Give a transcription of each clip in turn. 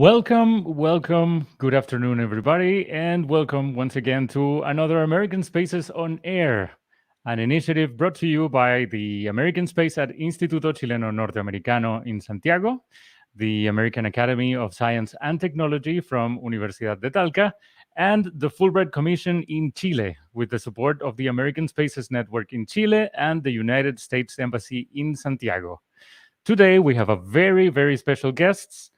Welcome. Good afternoon, everybody, and welcome once again to another American Spaces on Air, an initiative brought to you by the American Space at Instituto Chileno Norteamericano in Santiago, the American Academy of Science and Technology from Universidad de Talca, and the Fulbright Commission in Chile, with the support of the American Spaces Network in Chile and the United States Embassy in Santiago. Today, we have a very special guest.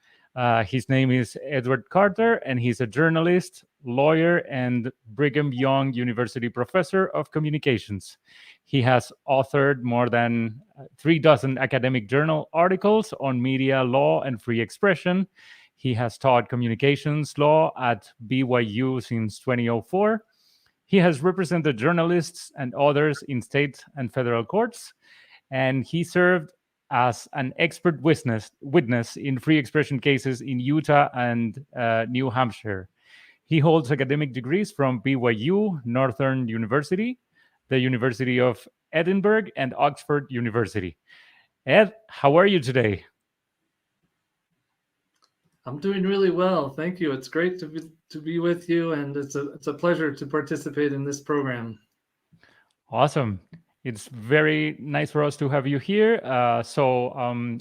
His name is Edward Carter, and he's a journalist, lawyer, and Brigham Young University professor of communications. He has authored more than 36 academic journal articles on media law and free expression. He has taught communications law at BYU since 2004. He has represented journalists and others in state and federal courts, and he served as an expert witness in free expression cases in Utah and New Hampshire. He holds academic degrees from BYU, Northern University, the University of Edinburgh, and Oxford University. Ed, how are you today? I'm doing really well, thank you. It's great to be with you, and it's a pleasure to participate in this program. Awesome. It's very nice for us to have you here. So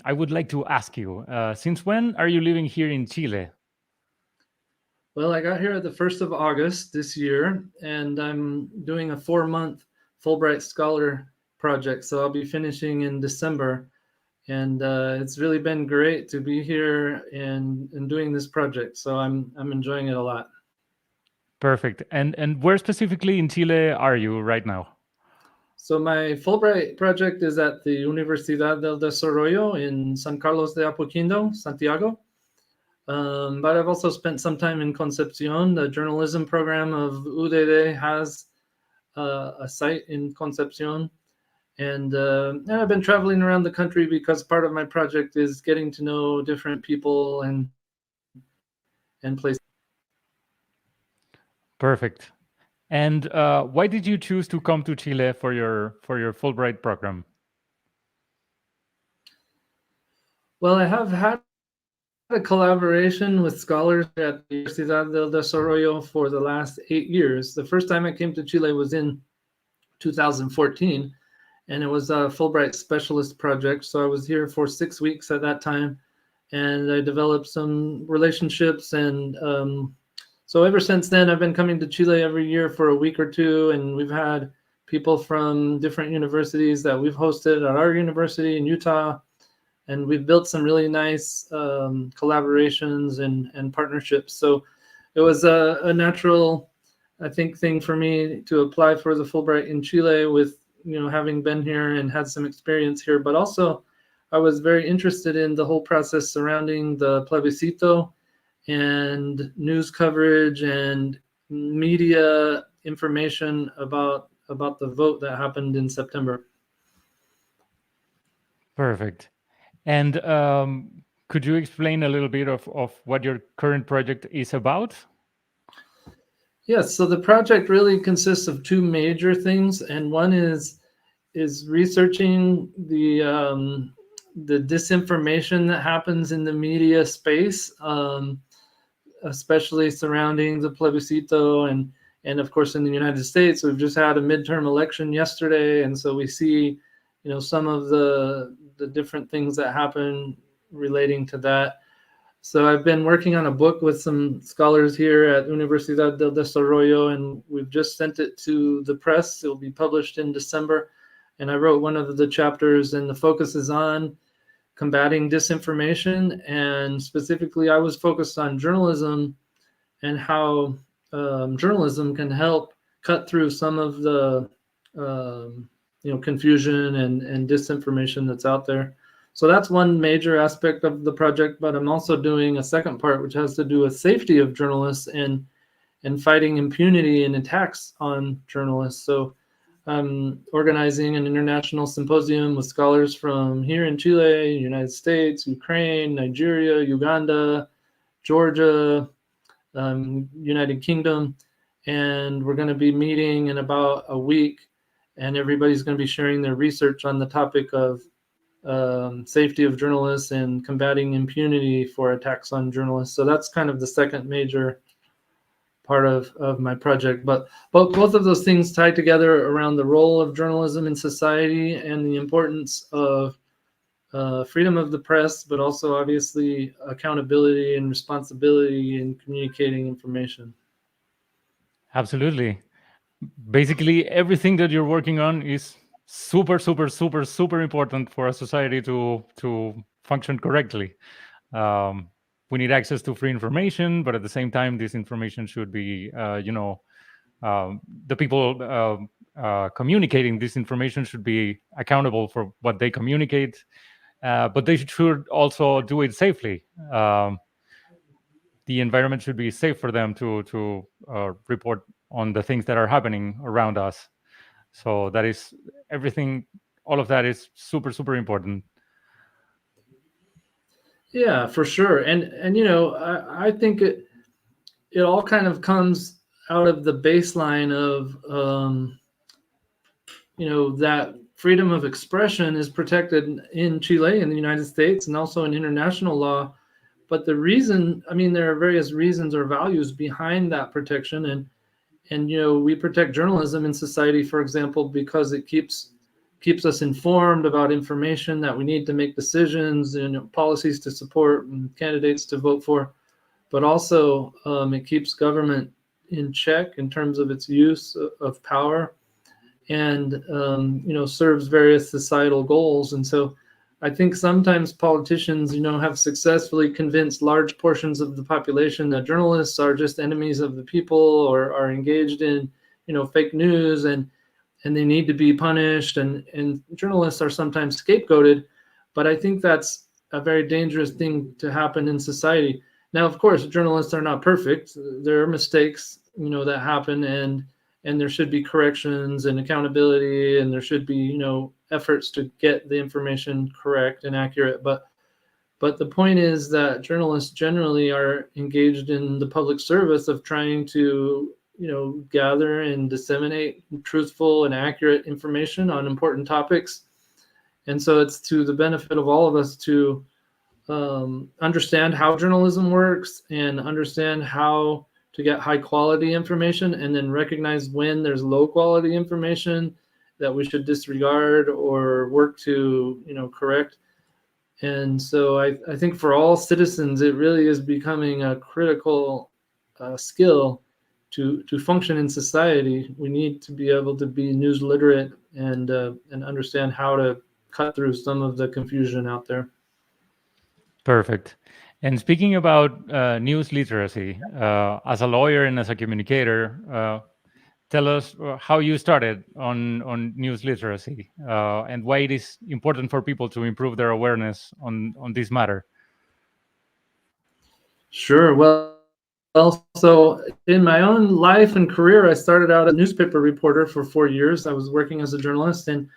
I would like to ask you, since when are you living here in Chile? Well, I got here at the 1st of August this year, and I'm doing a 4-month Fulbright Scholar project. So I'll be finishing in December. And it's really been great to be here and doing this project. So I'm enjoying it a lot. Perfect. And where specifically in Chile are you right now? So my Fulbright project is at the Universidad del Desarrollo in San Carlos de Apoquindo, Santiago. But I've also spent some time in Concepcion. The journalism program of UDD has a site in Concepcion. And I've been traveling around the country because part of my project is getting to know different people and places. Perfect. And why did you choose to come to Chile for your Fulbright program? Well, I have had a collaboration with scholars at the Universidad del Desarrollo for the last 8 years. The first time I came to Chile was in 2014, and it was a Fulbright specialist project. So I was here for 6 weeks at that time, and I developed some relationships. And so ever since then, I've been coming to Chile every year for a week or two, and we've had people from different universities that we've hosted at our university in Utah, and we've built some really nice collaborations and partnerships. So it was a natural, I think, thing for me to apply for the Fulbright in Chile with, having been here and had some experience here. But also, I was very interested in the whole process surrounding the plebiscito and news coverage and media information about the vote that happened in September. Perfect. And could you explain a little bit of what your current project is about? Yes, so the project really consists of two major things, and one is researching the disinformation that happens in the media space, especially surrounding the plebiscito, and of course in the United States we've just had a midterm election yesterday, and so we see some of the different things that happen relating to that. So I've been working on a book with some scholars here at Universidad del Desarrollo, and we've just sent it to the press. It will be published in December, and I wrote one of the chapters, and the focus is on combating disinformation, and specifically I was focused on journalism and how journalism can help cut through some of the confusion and disinformation that's out there. So that's one major aspect of the project, but I'm also doing a second part which has to do with safety of journalists and fighting impunity and attacks on journalists. So I'm organizing an international symposium with scholars from here in Chile, United States, Ukraine, Nigeria, Uganda, Georgia, United Kingdom, and we're going to be meeting in about a week, and everybody's going to be sharing their research on the topic of safety of journalists and combating impunity for attacks on journalists. So that's kind of the second major part of my project. But both of those things tie together around the role of journalism in society and the importance of freedom of the press, but also obviously accountability and responsibility in communicating information. Absolutely. Basically, everything that you're working on is super, super, super, super important for a society to function correctly. We need access to free information, but at the same time, this information should be, the people communicating this information should be accountable for what they communicate, but they should also do it safely. The environment should be safe for them to report on the things that are happening around us. So that is everything. All of that is super, super important. Yeah, for sure. And I think it all kind of comes out of the baseline of that freedom of expression is protected in Chile, in the United States, and also in international law. But the reason, there are various reasons or values behind that protection, and we protect journalism in society, for example, because it keeps us informed about information that we need to make decisions and policies to support and candidates to vote for. But also it keeps government in check in terms of its use of power, and serves various societal goals. And so I think sometimes politicians have successfully convinced large portions of the population that journalists are just enemies of the people, or are engaged in fake news, and they need to be punished, and journalists are sometimes scapegoated. But I think that's a very dangerous thing to happen in society. Now, of course, journalists are not perfect. There are mistakes that happen, and there should be corrections and accountability, and there should be efforts to get the information correct and accurate. But the point is that journalists generally are engaged in the public service of trying to gather and disseminate truthful and accurate information on important topics. And so it's to the benefit of all of us to understand how journalism works, and understand how to get high quality information, and then recognize when there's low quality information that we should disregard or work to correct. And so I think for all citizens, it really is becoming a critical skill to function in society. We need to be able to be news literate and understand how to cut through some of the confusion out there. Perfect. And speaking about news literacy, as a lawyer and as a communicator, tell us how you started on news literacy, and why it is important for people to improve their awareness on this matter. Sure. Well, so in my own life and career, I started out as a newspaper reporter for 4 years. I was working as a journalist, and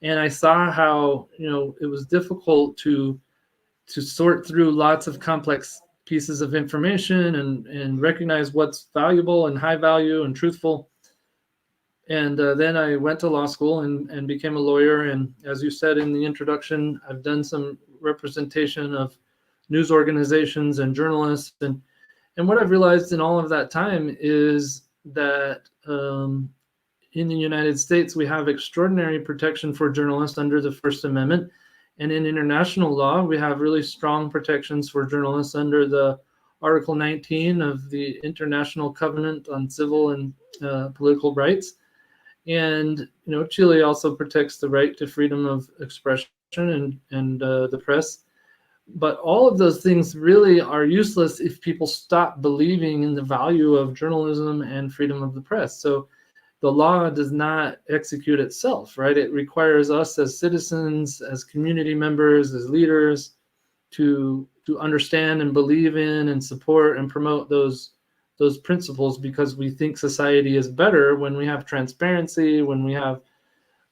I saw how it was difficult to sort through lots of complex pieces of information, and recognize what's valuable and high value and truthful. And then I went to law school and became a lawyer. And as you said in the introduction, I've done some representation of news organizations and journalists. And what I've realized in all of that time is that in the United States, we have extraordinary protection for journalists under the First Amendment. And in international law, we have really strong protections for journalists under the Article 19 of the International Covenant on Civil and Political Rights. And Chile also protects the right to freedom of expression and the press. But all of those things really are useless if people stop believing in the value of journalism and freedom of the press. So the law does not execute itself, right? It requires us as citizens, as community members, as leaders, to understand and believe in and support and promote those principles, because we think society is better when we have transparency, when we have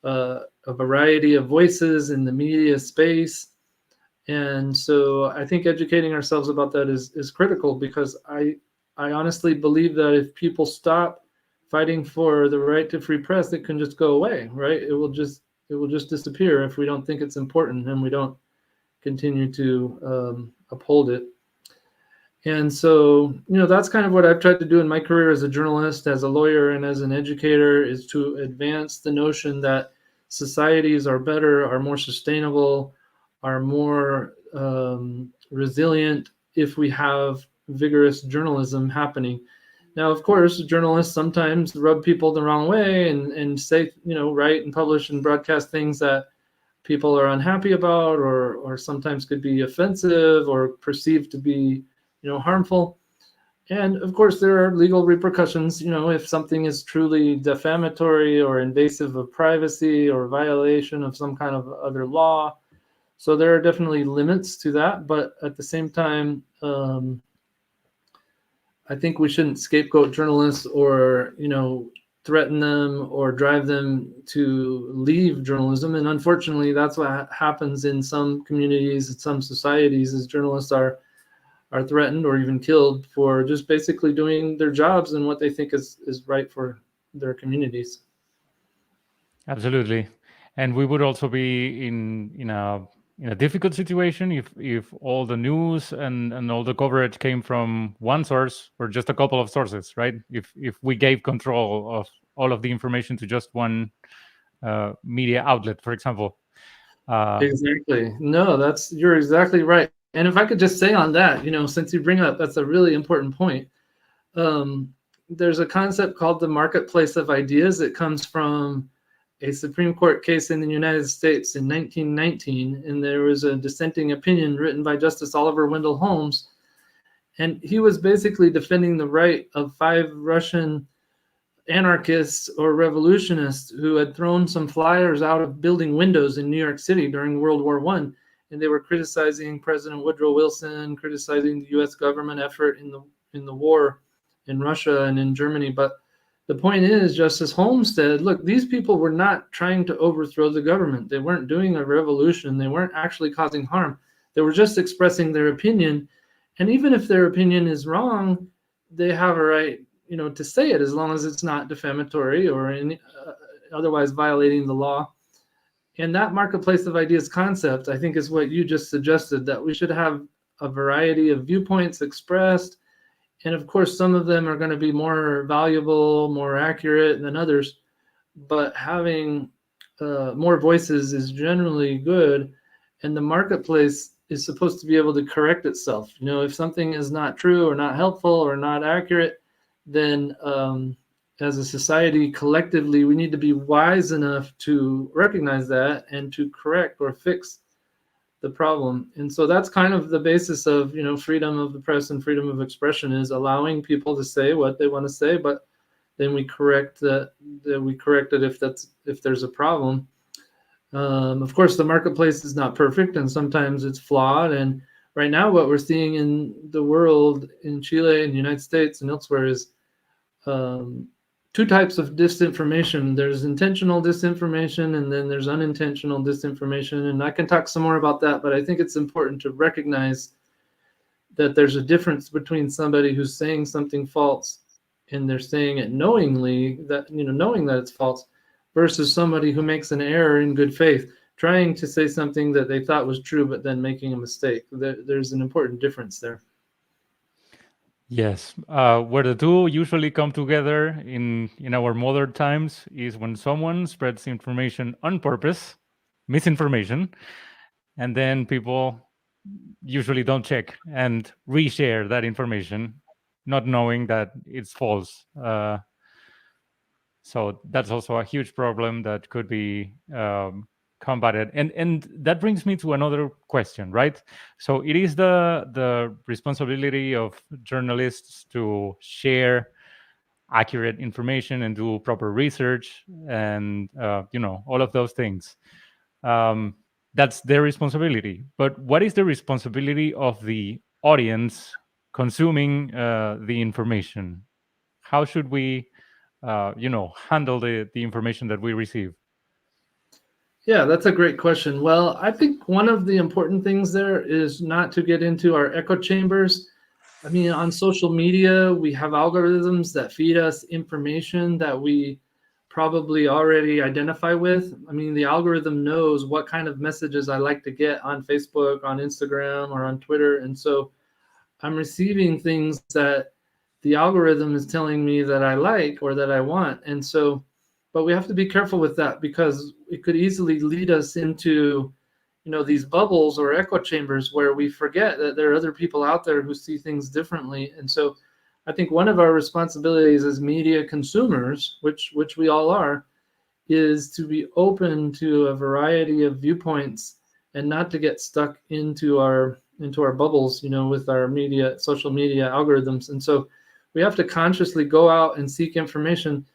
a variety of voices in the media space. And so I think educating ourselves about that is critical, because I honestly believe that if people stop fighting for the right to free press, it can just go away, right? It will just it will just disappear if we don't think it's important and we don't continue to uphold it. And so, that's kind of what I've tried to do in my career as a journalist, as a lawyer, and as an educator, is to advance the notion that societies are better, are more sustainable, are more resilient if we have vigorous journalism happening. Now, of course, journalists sometimes rub people the wrong way and say, write and publish and broadcast things that people are unhappy about, or sometimes could be offensive or perceived to be harmful. And of course, there are legal repercussions, if something is truly defamatory or invasive of privacy or violation of some kind of other law. So there are definitely limits to that. But at the same time, I think we shouldn't scapegoat journalists or, threaten them or drive them to leave journalism. And unfortunately, that's what happens in some communities, in some societies, is journalists are threatened or even killed for just basically doing their jobs and what they think is right for their communities. Absolutely. And we would also be in a difficult situation if all the news and all the coverage came from one source or just a couple of sources, right? If we gave control of all of the information to just one media outlet, for example. Exactly. No, you're exactly right. And if I could just say on that, since you bring up, that's a really important point. There's a concept called the marketplace of ideas. It comes from a Supreme Court case in the United States in 1919, and there was a dissenting opinion written by Justice Oliver Wendell Holmes, and he was basically defending the right of 5 Russian anarchists or revolutionists who had thrown some flyers out of building windows in New York City during World War I, and they were criticizing President Woodrow Wilson, criticizing the U.S. government effort in the war in Russia and in Germany. But the point is, Justice Holmes said, look, these people were not trying to overthrow the government. They weren't doing a revolution. They weren't actually causing harm. They were just expressing their opinion. And even if their opinion is wrong, they have a right, to say it, as long as it's not defamatory or otherwise violating the law. And that marketplace of ideas concept, I think, is what you just suggested, that we should have a variety of viewpoints expressed. And of course, some of them are going to be more valuable, more accurate than others. But having more voices is generally good. And the marketplace is supposed to be able to correct itself. If something is not true or not helpful or not accurate, then as a society, collectively, we need to be wise enough to recognize that and to correct or fix the problem. And so that's kind of the basis of, freedom of the press and freedom of expression, is allowing people to say what they want to say, but then we correct it if there's a problem. Of course, the marketplace is not perfect, and sometimes it's flawed. And right now, what we're seeing in the world, in Chile, in the United States, and elsewhere, is 2 types of disinformation. There's intentional disinformation, and then there's unintentional disinformation. And I can talk some more about that, but I think it's important to recognize that there's a difference between somebody who's saying something false and they're saying it knowingly, that knowing that it's false, versus somebody who makes an error in good faith, trying to say something that they thought was true, but then making a mistake. There's an important difference there. Yes, where the two usually come together in our modern times is when someone spreads information on purpose, misinformation, and then people usually don't check and reshare that information, not knowing that it's false. So that's also a huge problem that could be combated. And that brings me to another question, right? So it is the responsibility of journalists to share accurate information and do proper research and all of those things. That's their responsibility. But what is the responsibility of the audience consuming the information? How should we handle the information that we receive? Yeah, that's a great question. Well, I think one of the important things there is not to get into our echo chambers. I mean, on social media, we have algorithms that feed us information that we probably already identify with. I mean, the algorithm knows what kind of messages I like to get on Facebook, on Instagram, or on Twitter. And so I'm receiving things that the algorithm is telling me that I like or that I want. And so, but we have to be careful with that, because it could easily lead us into, these bubbles or echo chambers where we forget that there are other people out there who see things differently. And so I think one of our responsibilities as media consumers, which we all are, is to be open to a variety of viewpoints and not to get stuck into our bubbles, with our social media algorithms. And so we have to consciously go out and seek information.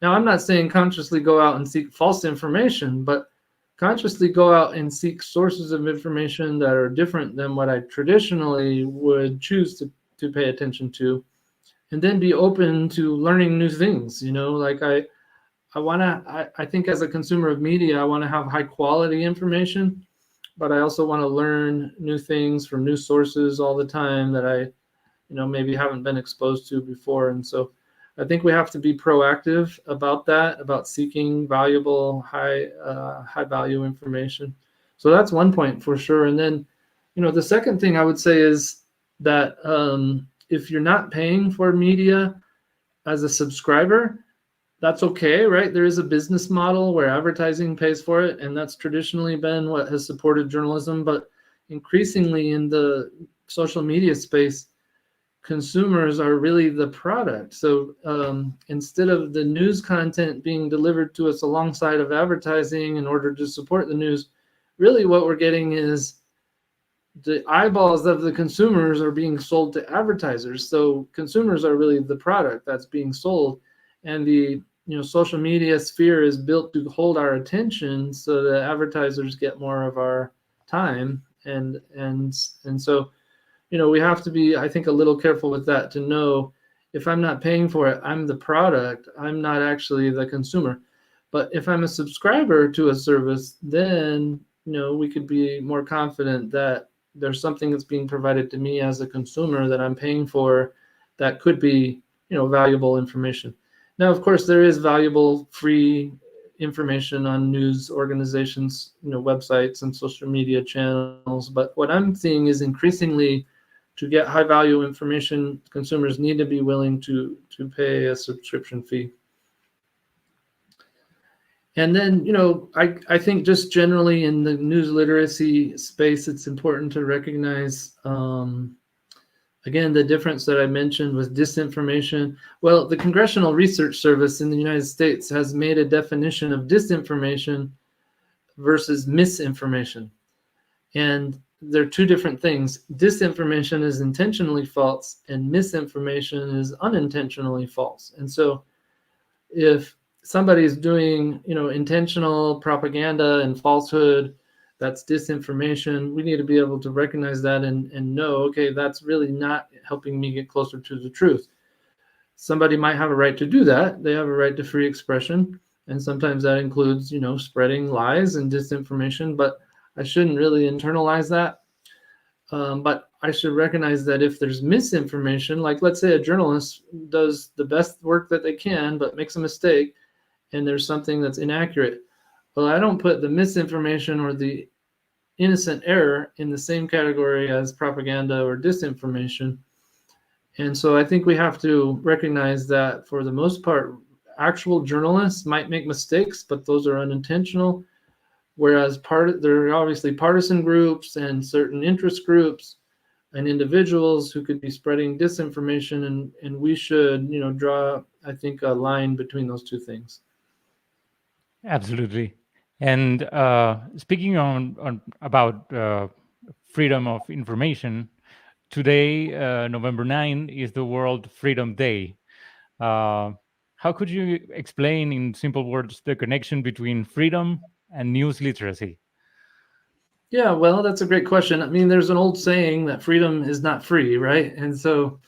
Now, I'm not saying consciously go out and seek false information, but consciously go out and seek sources of information that are different than what I traditionally would choose to pay attention to, and then be open to learning new things. Like I think as a consumer of media, I want to have high quality information, but I also want to learn new things from new sources all the time that I, maybe haven't been exposed to before. And so I think we have to be proactive about that, about seeking valuable, high value information. So that's one point for sure. And then, the second thing I would say is that if you're not paying for media as a subscriber, that's okay, right? There is a business model where advertising pays for it, and that's traditionally been what has supported journalism. But increasingly in the social media space, consumers are really the product. So instead of the news content being delivered to us alongside of advertising in order to support the news, really what we're getting is the eyeballs of the consumers are being sold to advertisers. So consumers are really the product that's being sold, and the social media sphere is built to hold our attention so that advertisers get more of our time, and so we have to be, I think, a little careful with that, to know if I'm not paying for it, I'm the product, I'm not actually the consumer. But if I'm a subscriber to a service, then we could be more confident that there's something that's being provided to me as a consumer that I'm paying for that could be valuable information. Now, of course, there is valuable free information on news organizations, websites and social media channels. But what I'm seeing is increasingly, to get high value information, consumers need to be willing to pay a subscription fee. And then, I think just generally in the news literacy space, it's important to recognize, again, the difference that I mentioned with disinformation. Well, the Congressional Research Service in the United States has made a definition of disinformation versus misinformation. And they're two different things. Disinformation is intentionally false, and misinformation is unintentionally false. And so if somebody is doing, intentional propaganda and falsehood, that's disinformation, we need to be able to recognize that and know, okay, that's really not helping me get closer to the truth. Somebody might have a right to do that. They have a right to free expression. And sometimes that includes, spreading lies and disinformation, but I shouldn't really internalize that. But I should recognize that if there's misinformation, like let's say a journalist does the best work that they can, but makes a mistake, and there's something that's inaccurate. Well, I don't put the misinformation or the innocent error in the same category as propaganda or disinformation. And so I think we have to recognize that for the most part, actual journalists might make mistakes, but those are unintentional. Whereas there are obviously partisan groups and certain interest groups and individuals who could be spreading disinformation, and we should, draw, I think, a line between those two things. Absolutely. And speaking about freedom of information, today, November 9, is the World Freedom Day. How could you explain in simple words the connection between freedom and news literacy? Yeah, well, that's a great question. I mean, there's an old saying that freedom is not free, right? And so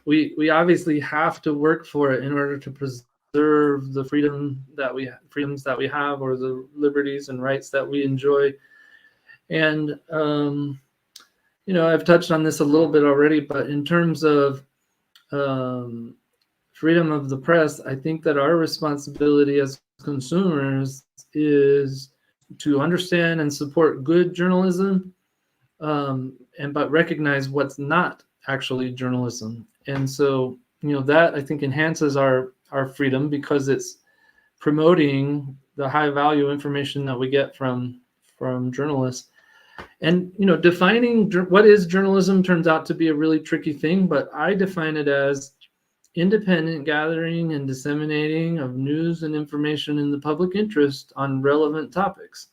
we obviously have to work for it in order to preserve the freedoms that we have, or the liberties and rights that we enjoy. And I've touched on this a little bit already, but in terms of freedom of the press, I think that our responsibility as consumers is to understand and support good journalism, but recognize what's not actually journalism. And so, that I think enhances our freedom, because it's promoting the high value information that we get from journalists. And defining what is journalism turns out to be a really tricky thing, but I define it as independent gathering and disseminating of news and information in the public interest on relevant topics.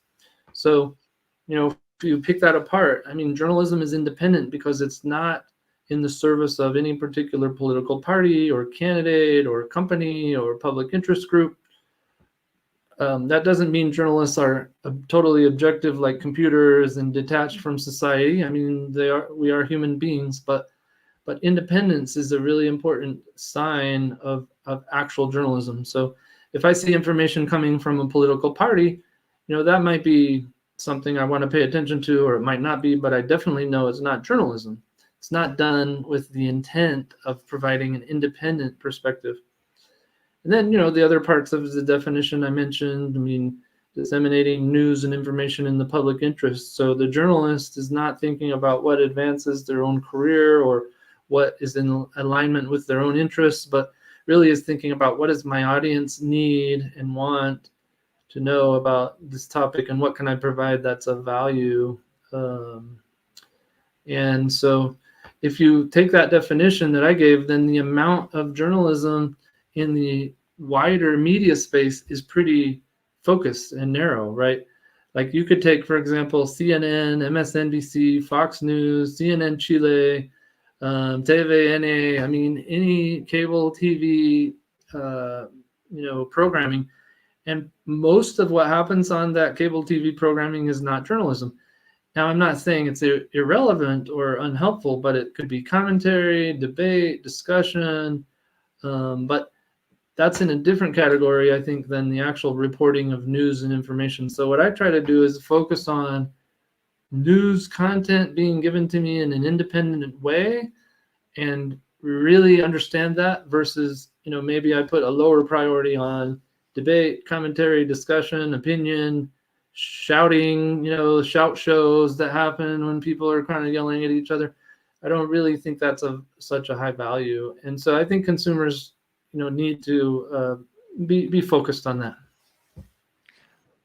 So, if you pick that apart, I mean, journalism is independent because it's not in the service of any particular political party or candidate or company or public interest group. That doesn't mean journalists are totally objective like computers and detached from society. I mean, we are human beings, but independence is a really important sign of actual journalism. So if I see information coming from a political party, that might be something I want to pay attention to, or it might not be, but I definitely know it's not journalism. It's not done with the intent of providing an independent perspective. And then, the other parts of the definition I mentioned, I mean, disseminating news and information in the public interest. So the journalist is not thinking about what advances their own career or what is in alignment with their own interests, but really is thinking about what does my audience need and want to know about this topic, and what can I provide that's of value. And so if you take that definition that I gave, then the amount of journalism in the wider media space is pretty focused and narrow, right? Like you could take, for example, CNN, MSNBC, Fox News, CNN Chile, TVN, I mean, any cable TV, programming. And most of what happens on that cable TV programming is not journalism. Now, I'm not saying it's irrelevant or unhelpful, but it could be commentary, debate, discussion, but that's in a different category, I think, than the actual reporting of news and information. So what I try to do is focus on news content being given to me in an independent way and really understand that, versus, maybe I put a lower priority on debate, commentary, discussion, opinion, shouting, shout shows that happen when people are kind of yelling at each other. I don't really think that's of such a high value. And so I think consumers, need to be focused on that.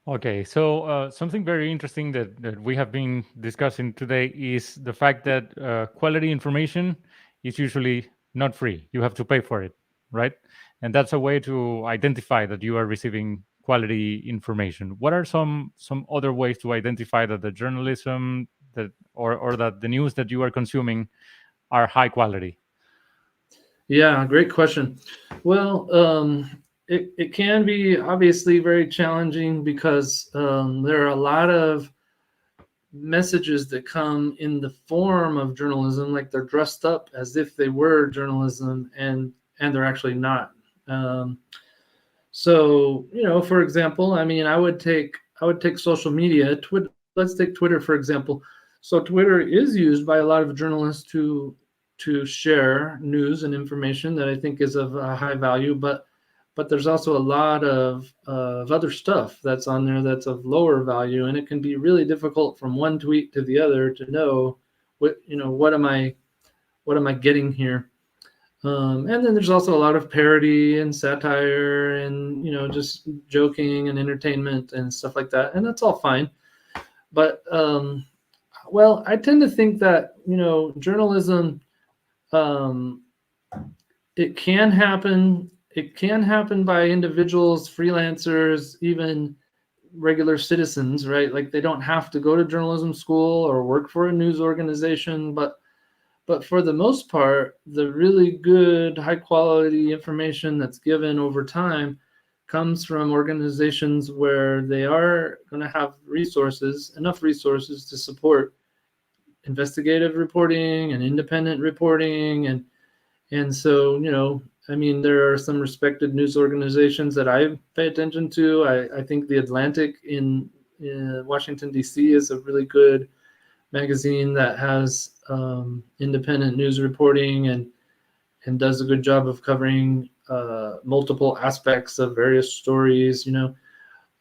Okay, so something very interesting that we have been discussing today is the fact that quality information is usually not free. You have to pay for it, right? And that's a way to identify that you are receiving quality information. What are some other ways to identify that the journalism that or that the news that you are consuming are high quality? Yeah, great question. Well, it can be obviously very challenging because there are a lot of messages that come in the form of journalism, like they're dressed up as if they were journalism, and they're actually not. So, for example, I mean, I would take social media. Let's take Twitter, for example. So Twitter is used by a lot of journalists to share news and information that I think is of high value, but there's also a lot of other stuff that's on there that's of lower value, and it can be really difficult from one tweet to the other to know what am I getting here. And then there's also a lot of parody and satire and just joking and entertainment and stuff like that, and that's all fine. But well, I tend to think that journalism, it can happen. It can happen by individuals, freelancers, even regular citizens, right? Like they don't have to go to journalism school or work for a news organization, but for the most part, the really good, high quality information that's given over time comes from organizations where they are going to have enough resources to support investigative reporting and independent reporting. And so, I mean, there are some respected news organizations that I pay attention to. I think The Atlantic in Washington, D.C. is a really good magazine that has independent news reporting and does a good job of covering multiple aspects of various stories,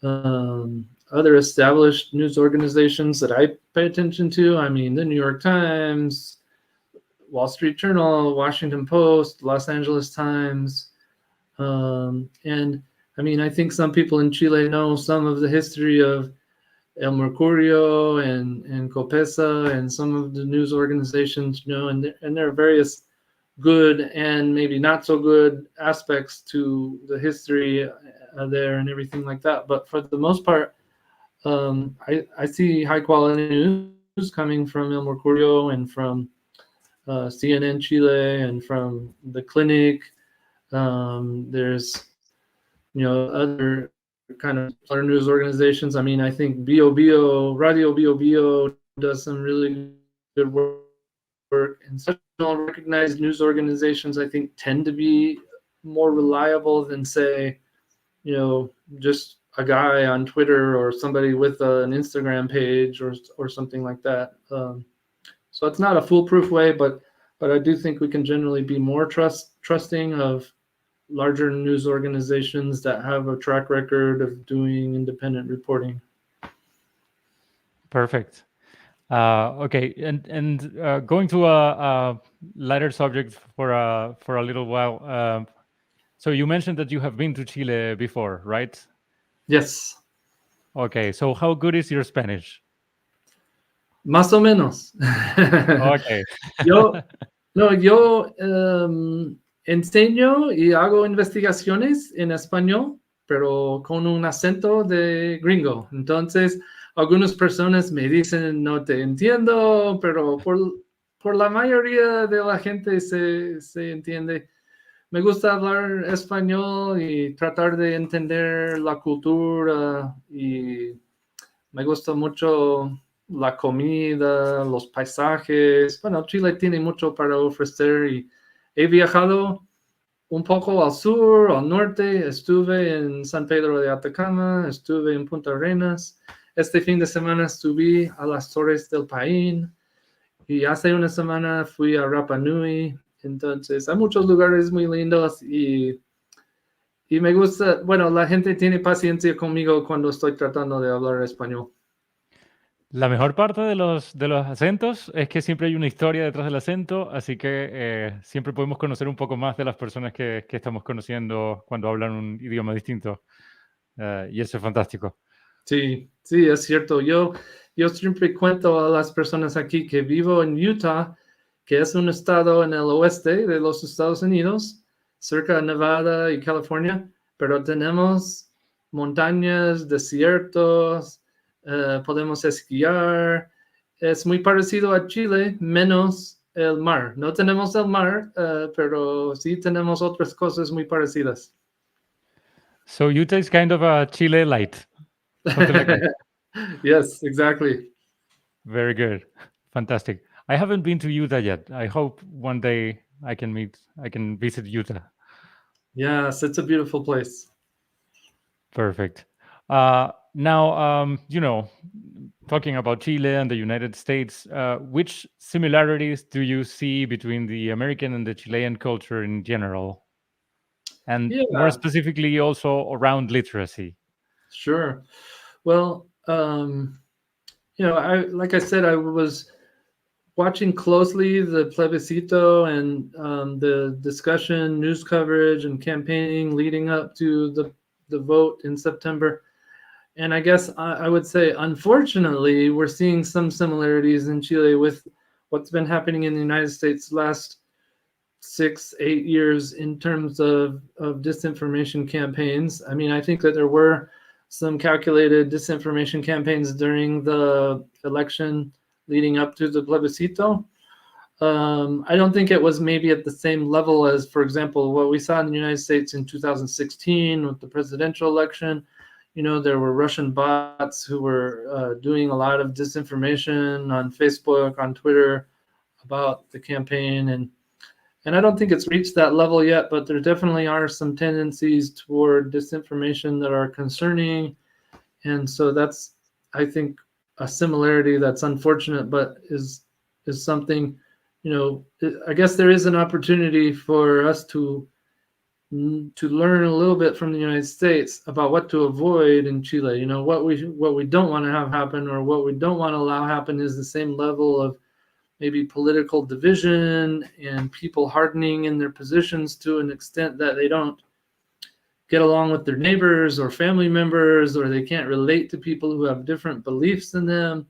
other established news organizations that I pay attention to. I mean, the New York Times, Wall Street Journal, Washington Post, Los Angeles Times. And I mean, I think some people in Chile know some of the history of El Mercurio and Copesa and some of the news organizations, and there are various good and maybe not so good aspects to the history there and everything like that. But for the most part, I see high quality news coming from El Mercurio and from CNN Chile and from the Clinic. There's other kind of other news organizations. I mean, I think Radio Bio does some really good work, and such recognized news organizations I think tend to be more reliable than, say, just a guy on Twitter or somebody with an Instagram page or something like that. So it's not a foolproof way, but I do think we can generally be more trusting of larger news organizations that have a track record of doing independent reporting. Perfect. Okay, and going to a lighter subject for a little while. So you mentioned that you have been to Chile before, right? Yes. Okay, so how good is your Spanish? Más o menos. Okay. Yo enseño y hago investigaciones en español, pero con un acento de gringo. Entonces, algunas personas me dicen, no te entiendo, pero por la mayoría de la gente se entiende. Me gusta hablar español y tratar de entender la cultura, y me gusta mucho la comida, los paisajes. Bueno, Chile tiene mucho para ofrecer y he viajado un poco al sur, al norte. Estuve en San Pedro de Atacama, estuve en Punta Arenas. Este fin de semana estuve a las Torres del Paine y hace una semana fui a Rapa Nui. Entonces, hay muchos lugares muy lindos y me gusta. Bueno, la gente tiene paciencia conmigo cuando estoy tratando de hablar español. La mejor parte de los acentos es que siempre hay una historia detrás del acento, así que siempre podemos conocer un poco más de las personas que estamos conociendo cuando hablan un idioma distinto. Y eso es fantástico. Sí, es cierto. Yo siempre cuento a las personas aquí que vivo en Utah, que es un estado en el oeste de los Estados Unidos, cerca de Nevada y California, pero tenemos montañas, desiertos, podemos esquiar. Es muy parecido a Chile, menos el mar. No tenemos el mar, pero sí tenemos otras cosas muy parecidas. So Utah is kind of a Chile light. Something like that. Yes, exactly. Very good. Fantastic. I haven't been to Utah yet. I hope one day I can visit Utah. Yes, it's a beautiful place. Perfect. Now, talking about Chile and the United States, which similarities do you see between the American and the Chilean culture in general? And more specifically, also around literacy. Sure. Well, like I said, I was watching closely the plebiscito and the discussion, news coverage, and campaigning leading up to the vote in September. And I guess I would say, unfortunately, we're seeing some similarities in Chile with what's been happening in the United States last 6-8 years in terms of disinformation campaigns. I mean, I think that there were some calculated disinformation campaigns during the election leading up to the plebiscito. I don't think it was maybe at the same level as, for example, what we saw in the United States in 2016 with the presidential election. There were Russian bots who were doing a lot of disinformation on Facebook, on Twitter about the campaign. And I don't think it's reached that level yet, but there definitely are some tendencies toward disinformation that are concerning. And so that's, I think, a similarity that's unfortunate, but is something, I guess there is an opportunity for us to to learn a little bit from the United States about what to avoid in Chile. You know, what we don't want to have happen, or what we don't want to allow happen, is the same level of maybe political division and people hardening in their positions to an extent that they don't get along with their neighbors or family members, or they can't relate to people who have different beliefs than them.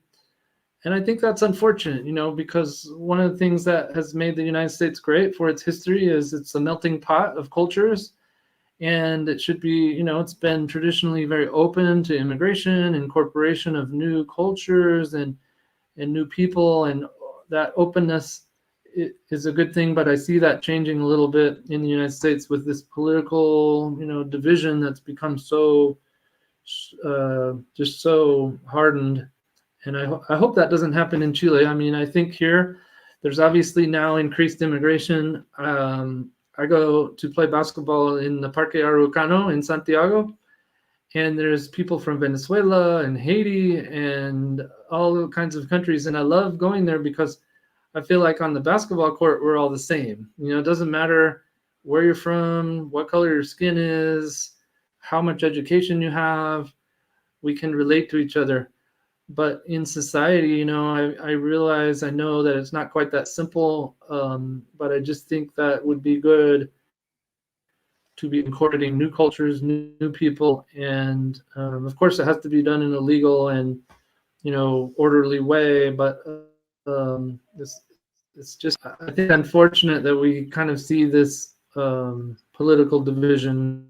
And I think that's unfortunate, you know, because one of the things that has made the United States great for its history is it's a melting pot of cultures. And it should be, you know, it's been traditionally very open to immigration, incorporation of new cultures and new people. And that openness is a good thing. But I see that changing a little bit in the United States with this political, you know, division that's become so just so hardened. And I hope that doesn't happen in Chile. I mean, I think here there's obviously now increased immigration. I go to play basketball in the Parque Araucano in Santiago, and there's people from Venezuela and Haiti and all kinds of countries. And I love going there because I feel like on the basketball court, we're all the same. You know, it doesn't matter where you're from, what color your skin is, how much education you have. We can relate to each other. But in society, you know, I realize, I know that it's not quite that simple, but I just think that would be good to be incorporating new cultures, new people. And of course, it has to be done in a legal and, you know, orderly way. But it's just, I think, unfortunate that we kind of see this political division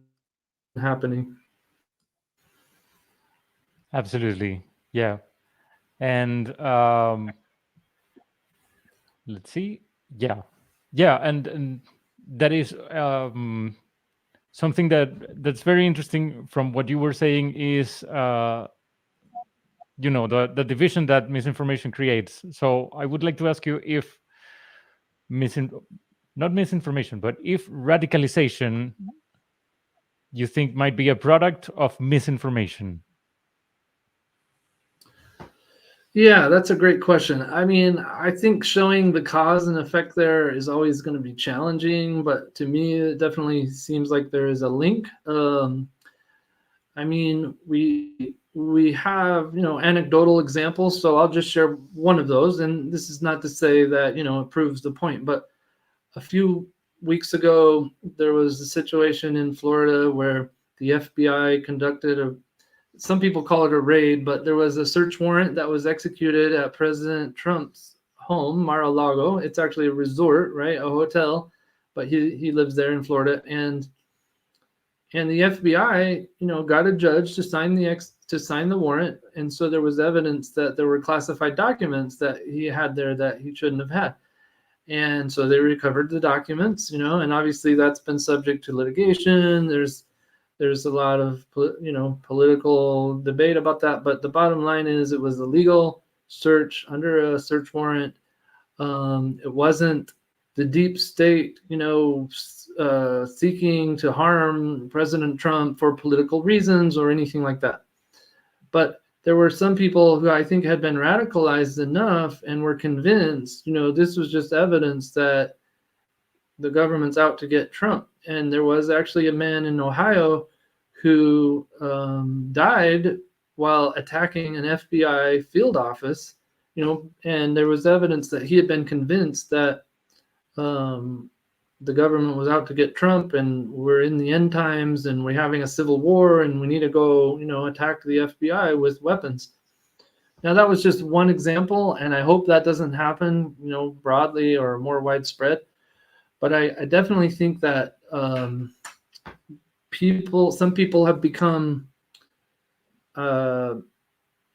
happening. Absolutely. Yeah. And let's see. Yeah. Yeah. And that is something that's very interesting from what you were saying is, you know, the division that misinformation creates. So I would like to ask you if not misinformation, but if radicalization, you think, might be a product of misinformation. Yeah, that's a great question. I mean, I think showing the cause and effect there is always going to be challenging, but to me, it definitely seems like there is a link. I mean, we have, you know, anecdotal examples, so I'll just share one of those. And this is not to say that, you know, it proves the point, but a few weeks ago, there was a situation in Florida where the FBI conducted some people call it a raid, but there was a search warrant that was executed at President Trump's home, Mar-a-Lago. It's actually a resort, right? A hotel, but he lives there in Florida. And the FBI, you know, got a judge to sign the warrant. And so there was evidence that there were classified documents that he had there that he shouldn't have had. And so they recovered the documents, you know, and obviously that's been subject to litigation. There's a lot of, you know, political debate about that, but the bottom line is it was a legal search under a search warrant. It wasn't the deep state, you know, seeking to harm President Trump for political reasons or anything like that. But there were some people who I think had been radicalized enough and were convinced, you know, this was just evidence that the government's out to get Trump. And there was actually a man in Ohio who died while attacking an FBI field office, you know, and there was evidence that he had been convinced that the government was out to get Trump, and we're in the end times, and we're having a civil war, and we need to go, you know, attack the FBI with weapons. Now, that was just one example, and I hope that doesn't happen, you know, broadly or more widespread. But I definitely think that some people have become, you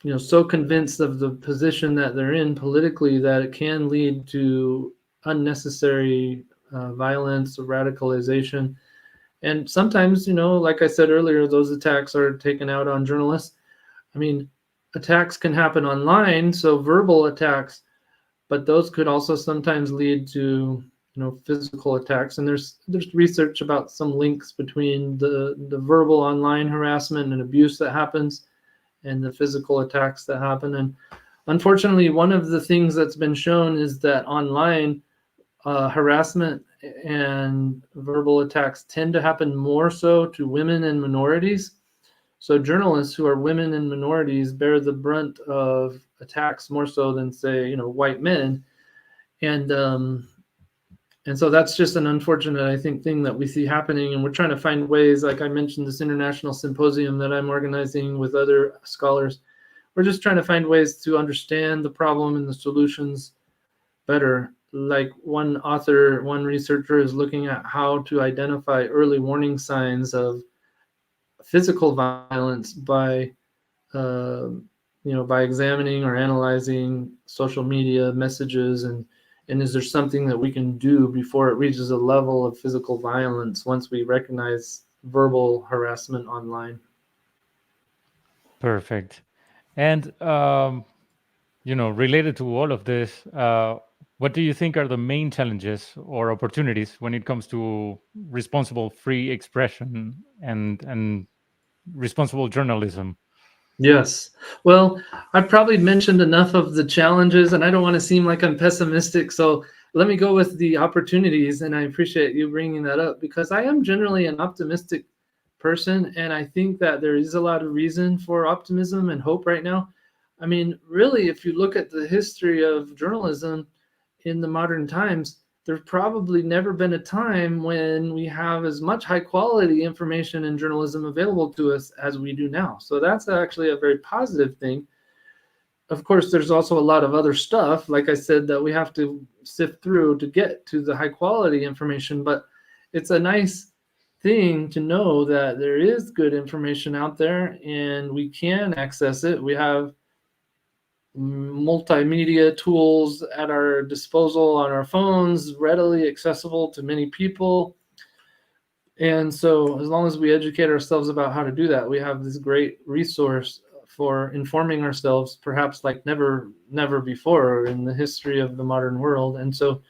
know, so convinced of the position that they're in politically that it can lead to unnecessary violence or radicalization. And sometimes, you know, like I said earlier, those attacks are taken out on journalists. I mean, attacks can happen online, so verbal attacks, but those could also sometimes lead to, you know, physical attacks. And there's research about some links between the verbal online harassment and abuse that happens and the physical attacks that happen. And unfortunately, one of the things that's been shown is that online, harassment and verbal attacks tend to happen more so to women and minorities. So journalists who are women and minorities bear the brunt of attacks more so than, say, white men. And so that's just an unfortunate, I think, thing that we see happening. And we're trying to find ways, like I mentioned, this international symposium that I'm organizing with other scholars. We're just trying to find ways to understand the problem and the solutions better. Like one author, one researcher is looking at how to identify early warning signs of physical violence by examining or analyzing social media messages, and is there something that we can do before it reaches a level of physical violence once we recognize verbal harassment online. Perfect. And related to all of this, what do you think are the main challenges or opportunities when it comes to responsible free expression and responsible journalism? Yes. Well, I've probably mentioned enough of the challenges, and I don't want to seem like I'm pessimistic. So let me go with the opportunities. And I appreciate you bringing that up, because I am generally an optimistic person. And I think that there is a lot of reason for optimism and hope right now. I mean, really, if you look at the history of journalism in the modern times, there's probably never been a time when we have as much high quality information and journalism available to us as we do now. So that's actually a very positive thing. Of course, there's also a lot of other stuff, like I said, that we have to sift through to get to the high quality information. But it's a nice thing to know that there is good information out there and we can access it. We have multimedia tools at our disposal on our phones, readily accessible to many people. And so as long as we educate ourselves about how to do that, we have this great resource for informing ourselves, perhaps like never before in the history of the modern world. And so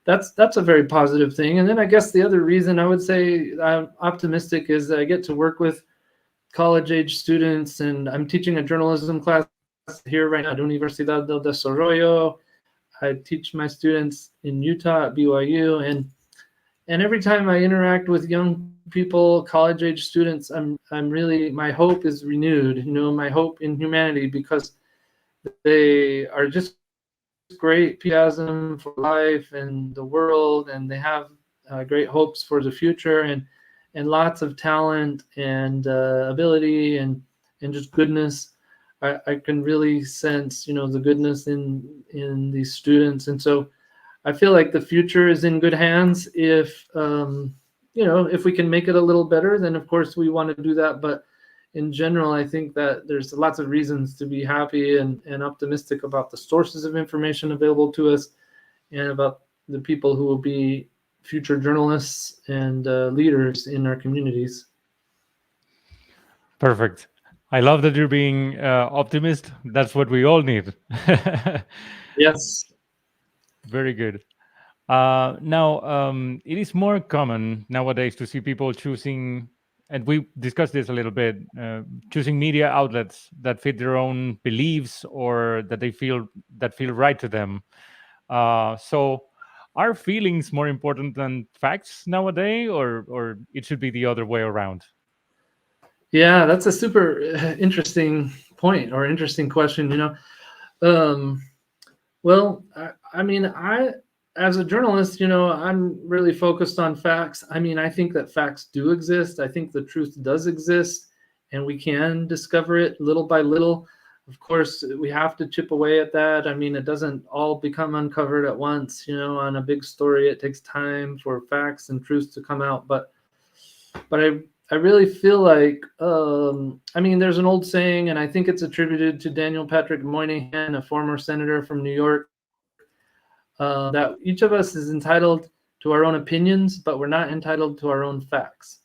that's a very positive thing. And then I guess the other reason I would say I'm optimistic is that I get to work with college age students, and I'm teaching a journalism class here right now at Universidad del Desarrollo. I teach my students in Utah at BYU, and every time I interact with young people, college age students, I'm really, my hope is renewed, my hope in humanity, because they are just great enthusiasm for life and the world, and they have great hopes for the future, and lots of talent and ability and just goodness. I can really sense, the goodness in these students. And so I feel like the future is in good hands. If we can make it a little better, then of course we want to do that. But in general, I think that there's lots of reasons to be happy and optimistic about the sources of information available to us, and about the people who will be future journalists and leaders in our communities. Perfect. I love that you're being optimist. That's what we all need. Yes. Very good. Now, it is more common nowadays to see people choosing, and we discussed this a little bit, choosing media outlets that fit their own beliefs or that they feel right to them. So, are feelings more important than facts nowadays, or it should be the other way around? Yeah, that's a super interesting point, or interesting question. Well, I mean, as a journalist, I'm really focused on facts. I mean, I think that facts do exist. I think the truth does exist, and we can discover it little by little. Of course, we have to chip away at that. I mean, it doesn't all become uncovered at once. On a big story, it takes time for facts and truths to come out. But I really feel like, there's an old saying, and I think it's attributed to Daniel Patrick Moynihan, a former senator from New York, that each of us is entitled to our own opinions, but we're not entitled to our own facts,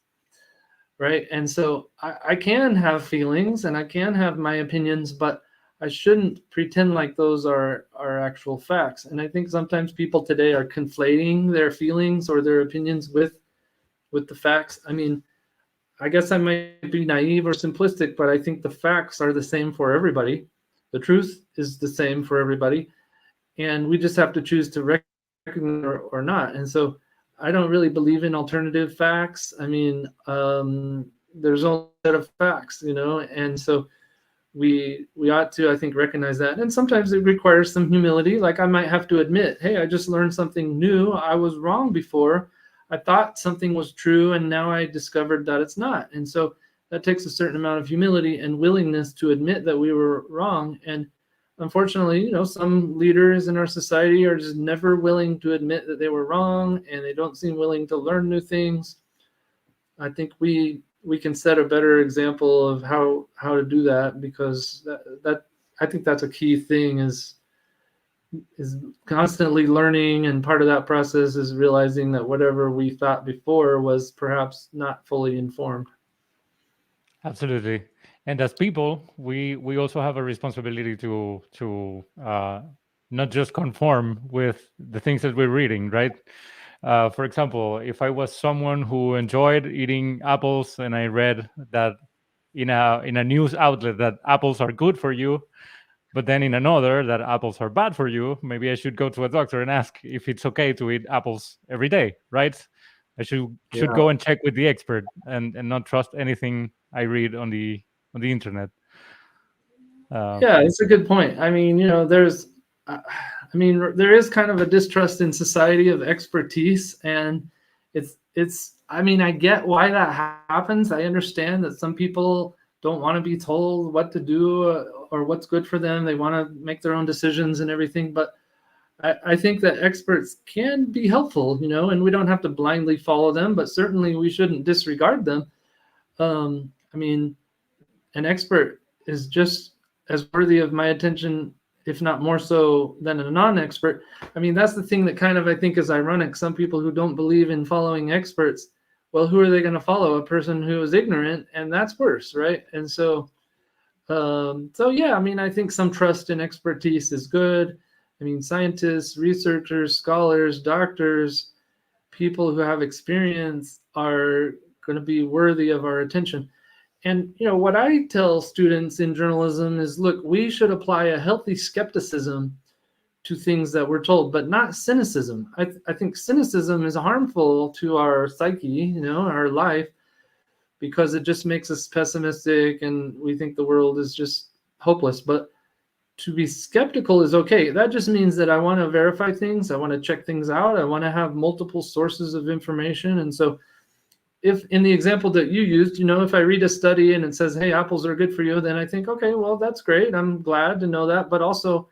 right? And so I can have feelings and I can have my opinions, but I shouldn't pretend like those are actual facts. And I think sometimes people today are conflating their feelings or their opinions with the facts. I mean, I guess I might be naive or simplistic, but I think the facts are the same for everybody. The truth is the same for everybody. And we just have to choose to or not. And so I don't really believe in alternative facts. I mean, there's only a set of facts, and so we ought to, I think, recognize that. And sometimes it requires some humility. Like I might have to admit, hey, I just learned something new. I was wrong before. I thought something was true, and now I discovered that it's not. And so that takes a certain amount of humility and willingness to admit that we were wrong. And unfortunately, some leaders in our society are just never willing to admit that they were wrong, and they don't seem willing to learn new things. I think we can set a better example of how to do that, because that I think that's a key thing is constantly learning, and part of that process is realizing that whatever we thought before was perhaps not fully informed. Absolutely. And as people, we also have a responsibility to not just conform with the things that we're reading, right? For example, if I was someone who enjoyed eating apples and I read that in a news outlet that apples are good for you, but then in another that apples are bad for you, maybe I should go to a doctor and ask if it's okay to eat apples every day, right? I should go and check with the expert and not trust anything I read on the internet. Yeah, it's a good point. I mean, there is kind of a distrust in society of expertise, and I mean, I get why that happens. I understand that some people don't want to be told what to do or what's good for them. They want to make their own decisions and everything. But I think that experts can be helpful, and we don't have to blindly follow them, but certainly we shouldn't disregard them. I mean, an expert is just as worthy of my attention, if not more so, than a non-expert. I mean, that's the thing that kind of, I think, is ironic. Some people who don't believe in following experts, well, who are they going to follow? A person who is ignorant, and that's worse, right? And so yeah, I mean, I think some trust in expertise is good. I mean, scientists, researchers, scholars, doctors, people who have experience are going to be worthy of our attention. And, what I tell students in journalism is, look, we should apply a healthy skepticism to things that we're told, but not cynicism. I think cynicism is harmful to our psyche, our life, because it just makes us pessimistic and we think the world is just hopeless. But to be skeptical is okay. That just means that I want to verify things. I want to check things out. I want to have multiple sources of information. And so if in the example that you used, if I read a study and it says, hey, apples are good for you, then I think, okay, well, that's great. I'm glad to know that. But also,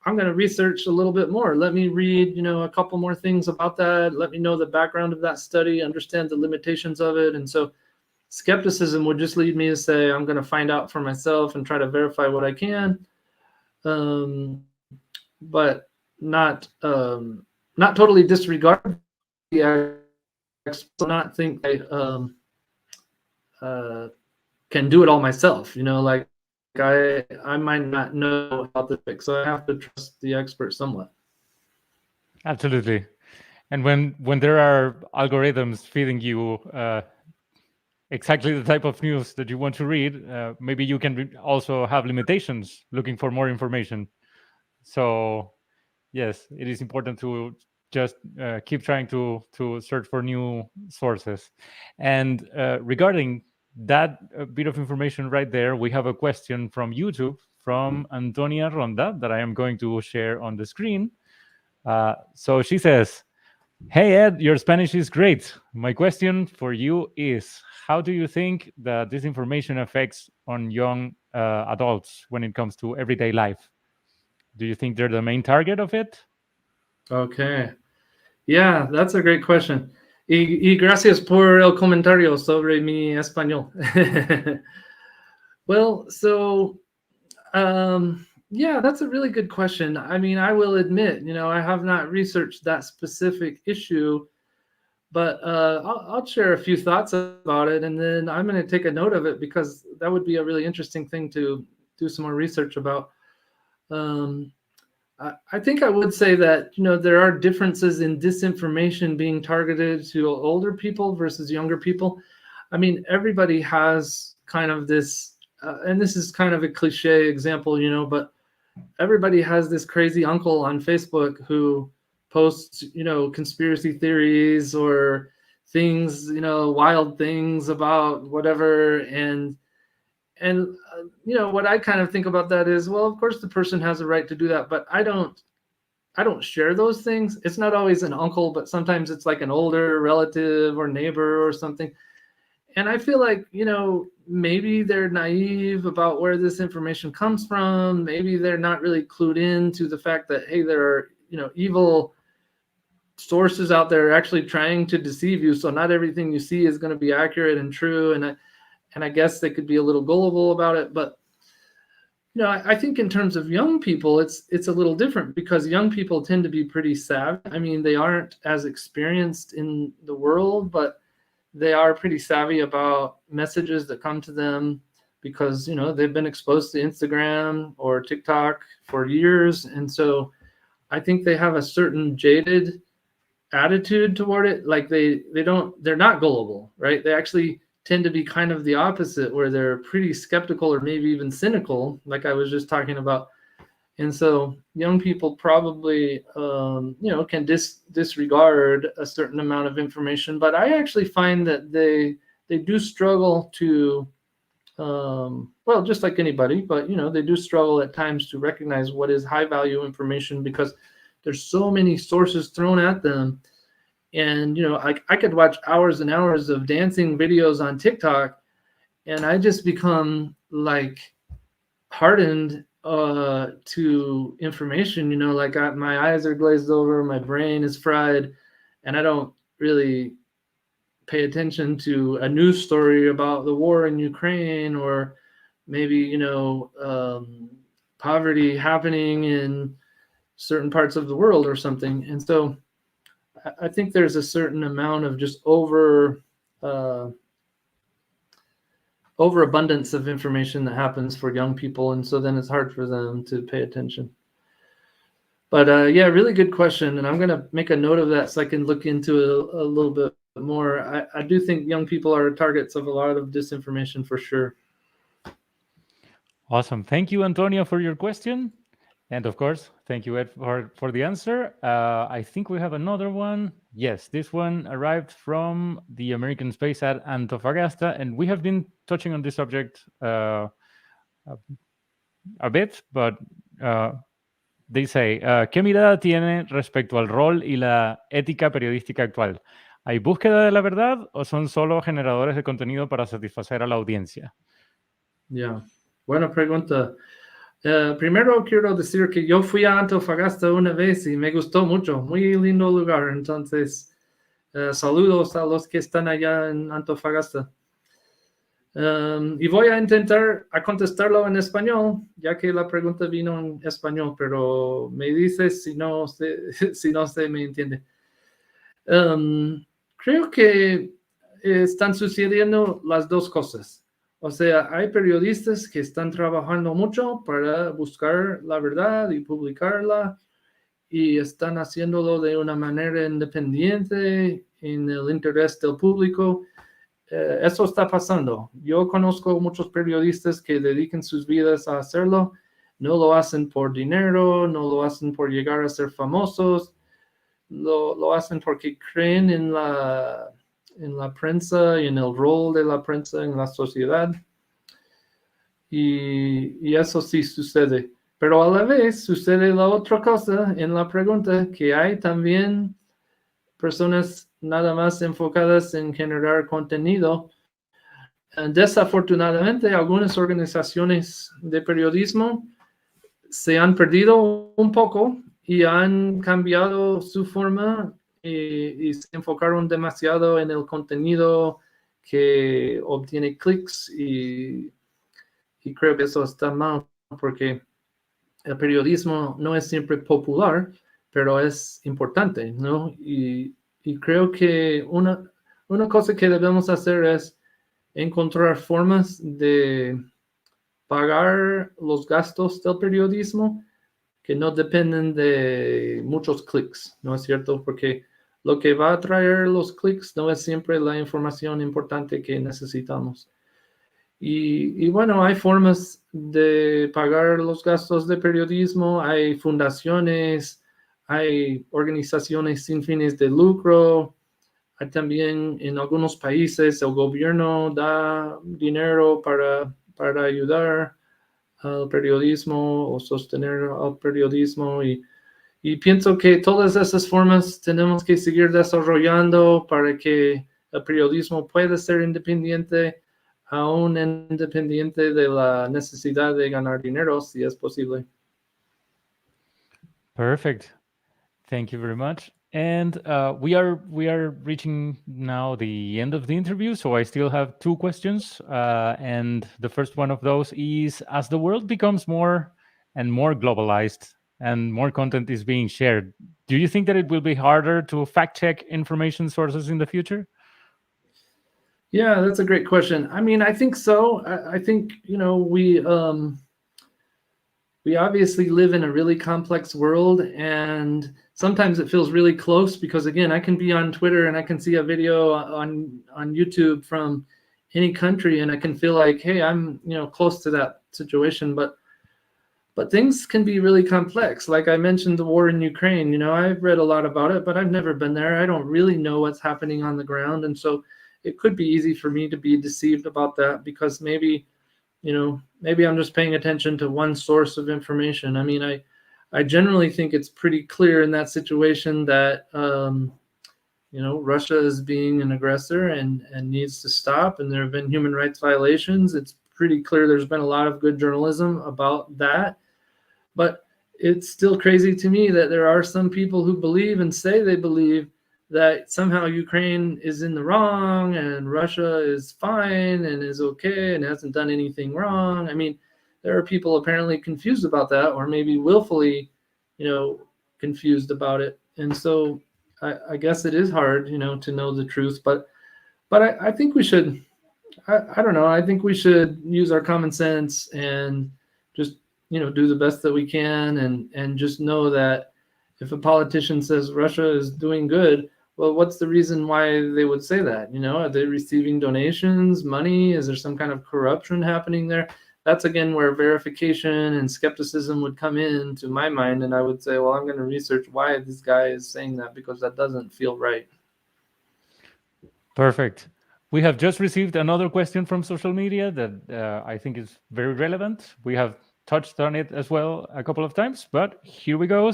I'm going to research a little bit more. Let me read, a couple more things about that. Let me know the background of that study, understand the limitations of it. And so skepticism would just lead me to say, I'm going to find out for myself and try to verify what I can. But not totally disregard the not think I can do it all myself. Like I might not know how to fix, so I have to trust the expert somewhat. Absolutely. And when there are algorithms feeding you exactly the type of news that you want to read, maybe you can also have limitations looking for more information. So yes, it is important to just keep trying to search for new sources. And regarding that bit of information right there, we have a question from YouTube from Antonia Ronda that I am going to share on the screen. So she says, hey, Ed, your Spanish is great. My question for you is, how do you think that this information affects on young adults when it comes to everyday life? Do you think they're the main target of it? Okay. Yeah, that's a great question. Y gracias por el comentario sobre mi español. Well, so, yeah, that's a really good question. I mean, I will admit, I have not researched that specific issue, but I'll share a few thoughts about it, and then I'm going to take a note of it because that would be a really interesting thing to do some more research about. I think I would say that, there are differences in disinformation being targeted to older people versus younger people. I mean, everybody has kind of this, and this is kind of a cliche example, but everybody has this crazy uncle on Facebook who post, conspiracy theories or things, wild things about whatever. And what I kind of think about that is, well, of course the person has a right to do that, but I don't share those things. It's not always an uncle, but sometimes it's like an older relative or neighbor or something. And I feel like, maybe they're naive about where this information comes from. Maybe they're not really clued in to the fact that, hey, there are, evil sources out there actually trying to deceive you. So not everything you see is going to be accurate and true. And I guess they could be a little gullible about it. But, I think in terms of young people, it's a little different, because young people tend to be pretty savvy. I mean, they aren't as experienced in the world, but they are pretty savvy about messages that come to them, because, they've been exposed to Instagram or TikTok for years. And so I think they have a certain jaded attitude toward it. Like they're not gullible, right? They actually tend to be kind of the opposite, where they're pretty skeptical or maybe even cynical, like I was just talking about. And so young people probably, can disregard a certain amount of information. But I actually find that they do struggle to, well, just like anybody, but, they do struggle at times to recognize what is high value information, because there's so many sources thrown at them. And, I could watch hours and hours of dancing videos on TikTok, and I just become like hardened to information, like my eyes are glazed over, my brain is fried, and I don't really pay attention to a news story about the war in Ukraine, or maybe, poverty happening in certain parts of the world or something. And so I think there's a certain amount of just overabundance of information that happens for young people, and so then it's hard for them to pay attention. But yeah, really good question, and I'm going to make a note of that so I can look into it a little bit more. I do think young people are targets of a lot of disinformation for sure. Awesome. Thank you, Antonio, for your question. And of course, thank you, Ed, for the answer. I think we have another one. Yes, this one arrived from the American Space at Antofagasta, and we have been touching on this subject a bit, but they say, ¿qué mirada tiene respecto al rol y la ética periodística actual? ¿Hay búsqueda de la verdad o son solo generadores de contenido para satisfacer a la audiencia? Yeah, buena pregunta. Primero quiero decir que yo fui a Antofagasta una vez y me gustó mucho, muy lindo lugar. Entonces, saludos a los que están allá en Antofagasta. Y voy a intentar contestarlo en español, ya que la pregunta vino en español, pero me dices si no se me entiende. Creo que están sucediendo las dos cosas. O sea, hay periodistas que están trabajando mucho para buscar la verdad y publicarla, y están haciéndolo de una manera independiente en el interés del público. Eso está pasando. Yo conozco muchos periodistas que dedican sus vidas a hacerlo. No lo hacen por dinero, no lo hacen por llegar a ser famosos. Lo hacen porque creen en la prensa y en el rol de la prensa en la sociedad. Y eso sí sucede. Pero a la vez sucede la otra cosa en la pregunta, que hay también personas nada más enfocadas en generar contenido. Desafortunadamente, algunas organizaciones de periodismo se han perdido un poco y han cambiado su forma y se enfocaron demasiado en el contenido que obtiene clics, y creo que eso está mal, porque el periodismo no es siempre popular, pero es importante, ¿no? Y creo que una cosa que debemos hacer es encontrar formas de pagar los gastos del periodismo que no dependen de muchos clics, ¿no es cierto? Porque lo que va a traer los clics no es siempre la información importante que necesitamos. Y bueno, hay formas de pagar los gastos de periodismo, hay fundaciones, hay organizaciones sin fines de lucro. Hay también en algunos países el gobierno da dinero para ayudar al periodismo o sostener al periodismo y pienso que todas esas formas tenemos que seguir desarrollando para que el periodismo pueda ser independiente, aún independiente de la necesidad de ganar dinero, si es posible. Perfect. Thank you very much. And we are reaching now the end of the interview, so I still have two questions. And the first one of those is: as the world becomes more and more globalized and more content is being shared, do you think that it will be harder to fact check information sources in the future? Yeah, that's a great question. I mean, I think so. I think, we obviously live in a really complex world, and sometimes it feels really close because, again, I can be on Twitter and I can see a video on YouTube from any country, and I can feel like, hey, I'm close to that situation, but things can be really complex. Like I mentioned, the war in Ukraine. I've read a lot about it, but I've never been there. I don't really know what's happening on the ground, and so it could be easy for me to be deceived about that because maybe I'm just paying attention to one source of information. I mean, I generally think it's pretty clear in that situation that, Russia is being an aggressor and needs to stop. And there have been human rights violations. It's pretty clear there's been a lot of good journalism about that. But it's still crazy to me that there are some people who believe and say they believe that somehow Ukraine is in the wrong and Russia is fine and is okay and hasn't done anything wrong. I mean, there are people apparently confused about that, or maybe willfully, confused about it. And so I guess it is hard, to know the truth. But I think we should, I don't know, I think we should use our common sense and just, do the best that we can and just know that if a politician says Russia is doing good, well, what's the reason why they would say that? Are they receiving donations, money? Is there some kind of corruption happening there? That's, again, where verification and skepticism would come in to my mind. And I would say, well, I'm going to research why this guy is saying that, because that doesn't feel right. Perfect. We have just received another question from social media that I think is very relevant. We have touched on it as well a couple of times, but here we go.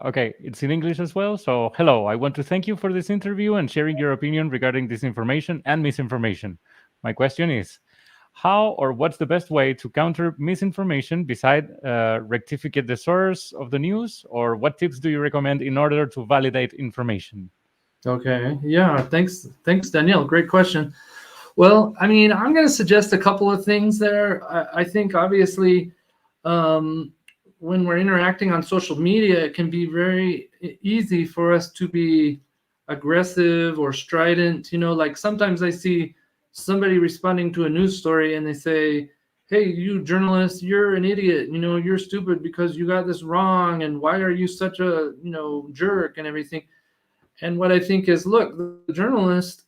Okay, it's in English as well. So, hello, I want to thank you for this interview and sharing your opinion regarding disinformation and misinformation. My question is, how or what's the best way to counter misinformation beside rectificate the source of the news, or what tips do you recommend in order to validate information? Okay. Yeah. Thanks, Danielle. Great question. Well, I mean, I'm going to suggest a couple of things there. I think obviously, when we're interacting on social media, it can be very easy for us to be aggressive or strident. Like sometimes I see somebody responding to a news story and they say, hey, you journalist, you're an idiot. You're stupid because you got this wrong. And why are you such a, jerk and everything? And what I think is, look, the journalist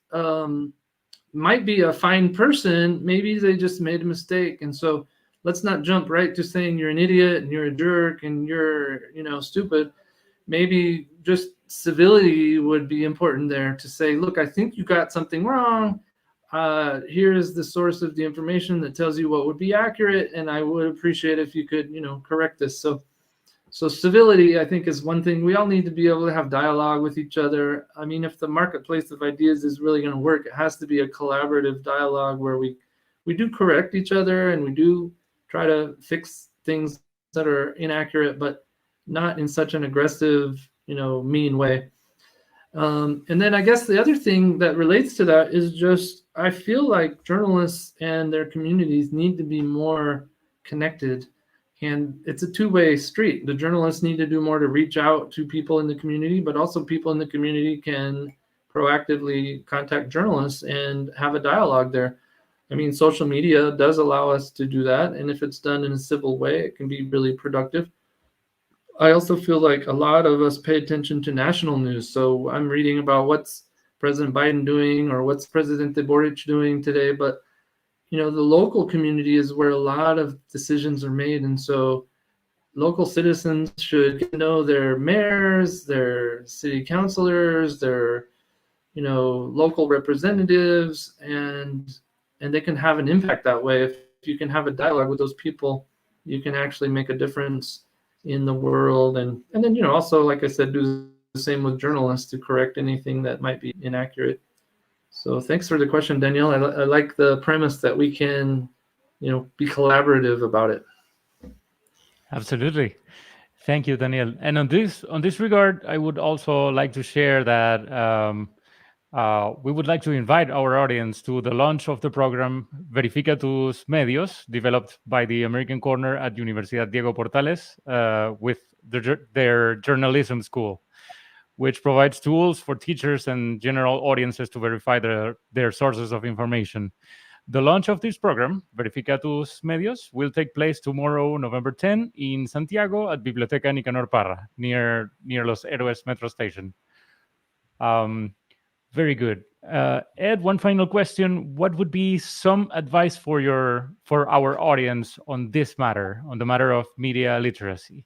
might be a fine person. Maybe they just made a mistake. And so let's not jump right to saying you're an idiot and you're a jerk and you're, stupid. Maybe just civility would be important there to say, look, I think you got something wrong. Here's the source of the information that tells you what would be accurate. And I would appreciate if you could, correct this. So civility, I think, is one thing. We all need to be able to have dialogue with each other. I mean, if the marketplace of ideas is really going to work, it has to be a collaborative dialogue where we do correct each other and we do try to fix things that are inaccurate, but not in such an aggressive, mean way. And then I guess the other thing that relates to that is just, I feel like journalists and their communities need to be more connected. And it's a two-way street. The journalists need to do more to reach out to people in the community, but also people in the community can proactively contact journalists and have a dialogue there. I mean, social media does allow us to do that. And if it's done in a civil way, it can be really productive. I also feel like a lot of us pay attention to national news. So I'm reading about what's President Biden doing or what's President Boric doing today. But the local community is where a lot of decisions are made. And so local citizens should get to know their mayors, their city councilors, their local representatives, and they can have an impact that way. If you can have a dialogue with those people, you can actually make a difference in the world. And then also, like I said, do the same with journalists to correct anything that might be inaccurate. So thanks for the question, Danielle. I like the premise that we can be collaborative about it. Absolutely. Thank you, Daniel. And on this regard, I would also like to share that we would like to invite our audience to the launch of the program Verifica tus Medios, developed by the American Corner at Universidad Diego Portales with their journalism school, which provides tools for teachers and general audiences to verify their sources of information. The launch of this program, Verifica tus Medios, will take place tomorrow, November 10, in Santiago at Biblioteca Nicanor Parra, near Los Héroes Metro Station. Very good. Ed, one final question. What would be some advice for our audience on this matter, on the matter of media literacy?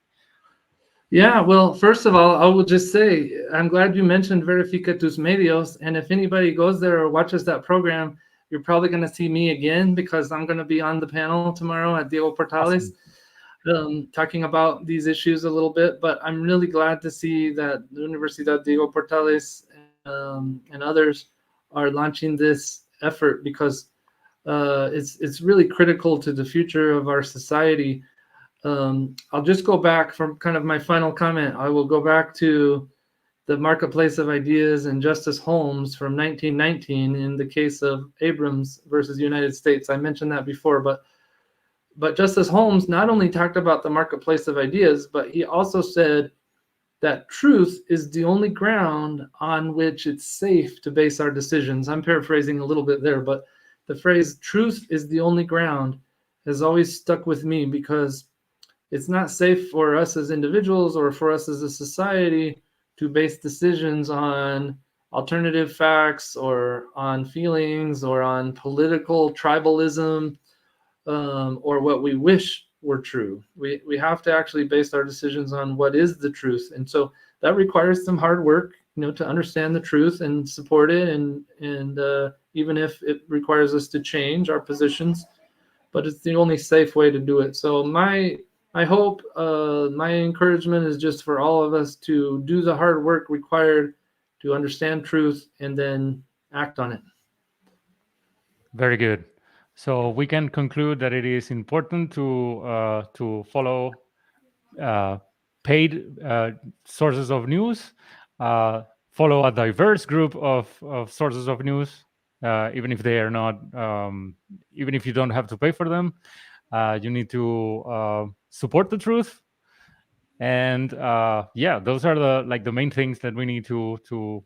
Yeah, well, first of all, I will just say, I'm glad you mentioned Verifica tus Medios. And if anybody goes there or watches that program, you're probably going to see me again, because I'm going to be on the panel tomorrow at Diego Portales, awesome. Talking about these issues a little bit. But I'm really glad to see that the Universidad Diego Portales and others are launching this effort, because it's really critical to the future of our society. I'll just go back from kind of my final comment. I will go back to the Marketplace of Ideas and Justice Holmes from 1919 in the case of Abrams versus United States. I mentioned that before, but Justice Holmes not only talked about the Marketplace of Ideas, but he also said that truth is the only ground on which it's safe to base our decisions. I'm paraphrasing a little bit there, but the phrase truth is the only ground has always stuck with me, because it's not safe for us as individuals or for us as a society to base decisions on alternative facts or on feelings or on political tribalism or what we wish were true. We have to actually base our decisions on what is the truth. And so that requires some hard work, to understand the truth and support it. And even if it requires us to change our positions, but it's the only safe way to do it. So my hope, my encouragement is just for all of us to do the hard work required to understand truth and then act on it. Very good. So we can conclude that it is important to follow paid sources of news, follow a diverse group of sources of news, even if they are not, even if you don't have to pay for them. You need to support the truth, and those are the main things that we need to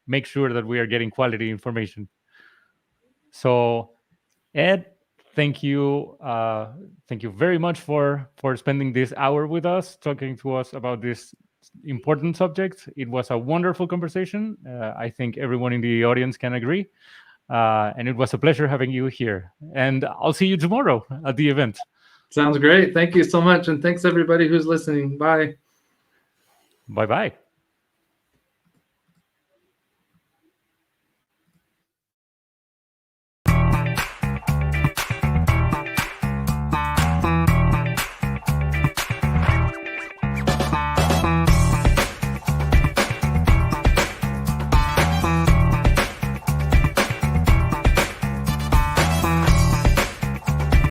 make sure that we are getting quality information. So, Ed, thank you very much for spending this hour with us, talking to us about this important subject. It was a wonderful conversation. I think everyone in the audience can agree. And it was a pleasure having you here. And I'll see you tomorrow at the event. Sounds great. Thank you so much. And thanks everybody who's listening. Bye. Bye-bye.